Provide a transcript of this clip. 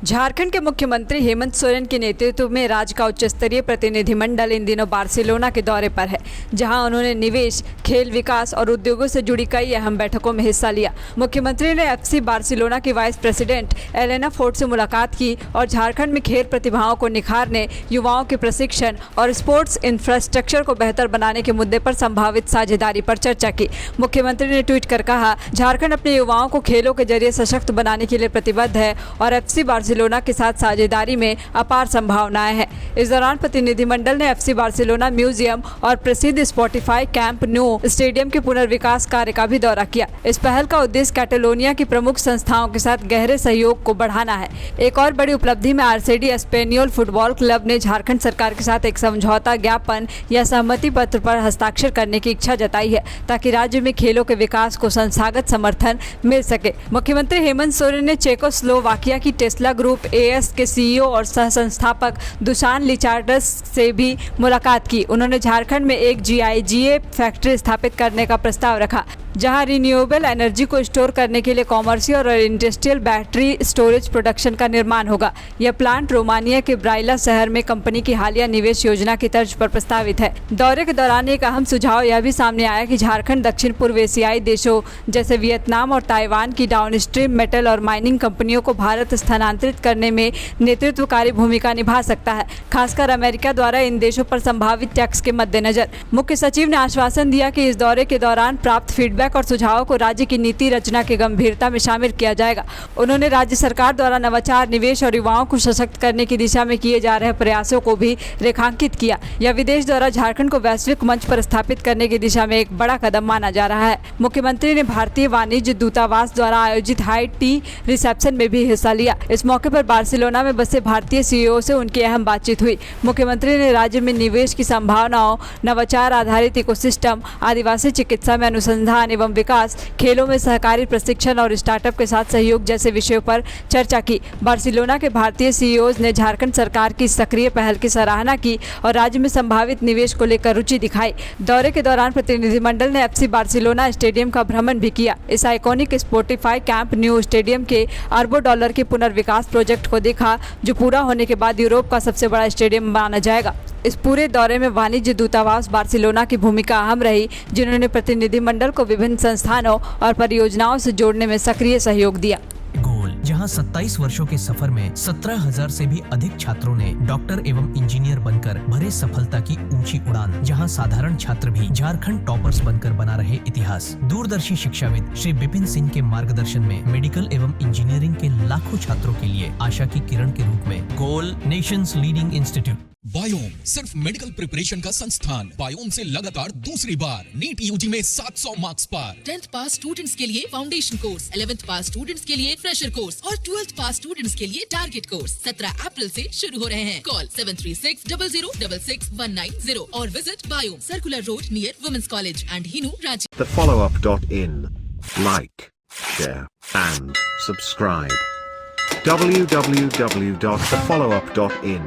झारखंड के मुख्यमंत्री हेमंत सोरेन के नेतृत्व में राज्य का उच्च स्तरीय प्रतिनिधिमंडल इन दिनों बार्सिलोना के दौरे पर है, जहां उन्होंने निवेश, खेल विकास और उद्योगों से जुड़ी कई अहम बैठकों में हिस्सा लिया। मुख्यमंत्री ने एफसी बार्सिलोना की वाइस प्रेसिडेंट एलेना फोर्ट से मुलाकात की और झारखंड में खेल प्रतिभाओं को निखारने, युवाओं के प्रशिक्षण और स्पोर्ट्स इंफ्रास्ट्रक्चर को बेहतर बनाने के मुद्दे पर संभावित साझेदारी पर चर्चा की। मुख्यमंत्री ने ट्वीट कर कहा, झारखंड अपने युवाओं को खेलों के जरिए सशक्त बनाने के लिए प्रतिबद्ध है और एफसी बार्सिलोना के साथ साझेदारी में अपार संभावनाएं हैं। इस दौरान प्रतिनिधिमंडल ने एफसी बार्सिलोना म्यूजियम और प्रसिद्ध स्पॉटिफाई कैंप न्यू स्टेडियम के पुनर्विकास कार्य का भी दौरा किया। इस पहल का उद्देश्य कैटेलोनिया की प्रमुख संस्थाओं के साथ गहरे सहयोग को बढ़ाना है। एक और बड़ी उपलब्धि में आरसीडी एस्पेनियोल फुटबॉल क्लब ने झारखंड सरकार के साथ एक समझौता ज्ञापन या सहमति पत्र पर हस्ताक्षर करने की इच्छा जताई है, ताकि राज्य में खेलों के विकास को संस्थागत समर्थन मिल सके। मुख्यमंत्री हेमंत सोरेन ने चेकोस्लोवाकिया की टेस्ला ग्रुप एएस के सीईओ और सह संस्थापक दुशान लिचार्डस से भी मुलाकात की। उन्होंने झारखंड में एक जीआईजीए फैक्ट्री स्थापित करने का प्रस्ताव रखा, जहां रिन्यूएबल एनर्जी को स्टोर करने के लिए कॉमर्शियल और इंडस्ट्रियल बैटरी स्टोरेज प्रोडक्शन का निर्माण होगा। यह प्लांट रोमानिया के ब्राइला शहर में कंपनी की हालिया निवेश योजना की तर्ज पर प्रस्तावित है। दौरे के दौरान एक अहम सुझाव यह भी सामने आया कि झारखंड दक्षिण पूर्व एशियाई देशों जैसे वियतनाम और ताइवान की डाउनस्ट्रीम मेटल और माइनिंग कंपनियों को भारत स्थानांतरित करने में नेतृत्वकारी भूमिका निभा सकता है, खासकर अमेरिका द्वारा इन देशों पर संभावित टैक्स के मद्देनजर। मुख्य सचिव ने आश्वासन दिया कि इस दौरे के दौरान प्राप्त फीडबैक और सुझावों को राज्य की नीति रचना की गंभीरता में शामिल किया जाएगा। उन्होंने राज्य सरकार द्वारा नवाचार, निवेश और युवाओं को सशक्त करने की दिशा में किए जा रहे प्रयासों को भी रेखांकित किया। यह विदेश द्वारा झारखंड को वैश्विक मंच पर स्थापित करने की दिशा में एक बड़ा कदम माना जा रहा है। मुख्यमंत्री ने भारतीय वाणिज्य दूतावास द्वारा आयोजित हाई टी रिसेप्शन में भी हिस्सा लिया। इस मौके पर बार्सिलोना में बसे भारतीय सीईओ से उनकी अहम बातचीत हुई। मुख्यमंत्री ने राज्य में निवेश की संभावनाओं, नवाचार आधारित इकोसिस्टम, आदिवासी चिकित्सा में अनुसंधान एवं विकास, खेलों में सहकारी प्रशिक्षण और स्टार्टअप के साथ सहयोग जैसे विषयों पर चर्चा की। बार्सिलोना के भारतीय सीईओज ने झारखंड सरकार की सक्रिय पहल की सराहना की और राज्य में संभावित निवेश को लेकर रुचि दिखाई। दौरे के दौरान प्रतिनिधिमंडल ने एफसी बार्सिलोना स्टेडियम का भ्रमण भी किया। इस iconic Spotify camp new stadium के अरबों डॉलर के पुनर्विकास प्रोजेक्ट को देखा, जो पूरा होने के बाद यूरोप का सबसे बड़ा स्टेडियम माना जाएगा। इस पूरे दौरे में वाणिज्य दूतावास बार्सिलोना की भूमिका अहम रही, जिन्होंने प्रतिनिधिमंडल को विभिन्न संस्थानों और परियोजनाओं से जोड़ने में सक्रिय सहयोग दिया। जहां 27 वर्षों के सफर में 17,000 से भी अधिक छात्रों ने डॉक्टर एवं इंजीनियर बनकर भरे सफलता की ऊंची उड़ान, जहां साधारण छात्र भी झारखंड टॉपर्स बनकर बना रहे इतिहास। दूरदर्शी शिक्षाविद श्री विपिन सिंह के मार्गदर्शन में मेडिकल एवं इंजीनियरिंग के लाखों छात्रों के लिए आशा की किरण के रूप में गोल, नेशंस लीडिंग इंस्टीट्यूट। बायोम सिर्फ मेडिकल प्रिपरेशन का संस्थान। बायोम से लगातार दूसरी बार नीट यूजी में 700 मार्क्स पार। 10th पास स्टूडेंट्स के लिए फाउंडेशन कोर्स, 11th पास स्टूडेंट्स के लिए फ्रेशर कोर्स और 12th पास स्टूडेंट्स के लिए टारगेट कोर्स 17 अप्रैल से शुरू हो रहे हैं। कॉल 7360066190 और विजिट बायोम, circular road near women's college and Hinoo, Ranchi. thefollowup.in. Like, share and subscribe. www.thefollowup.in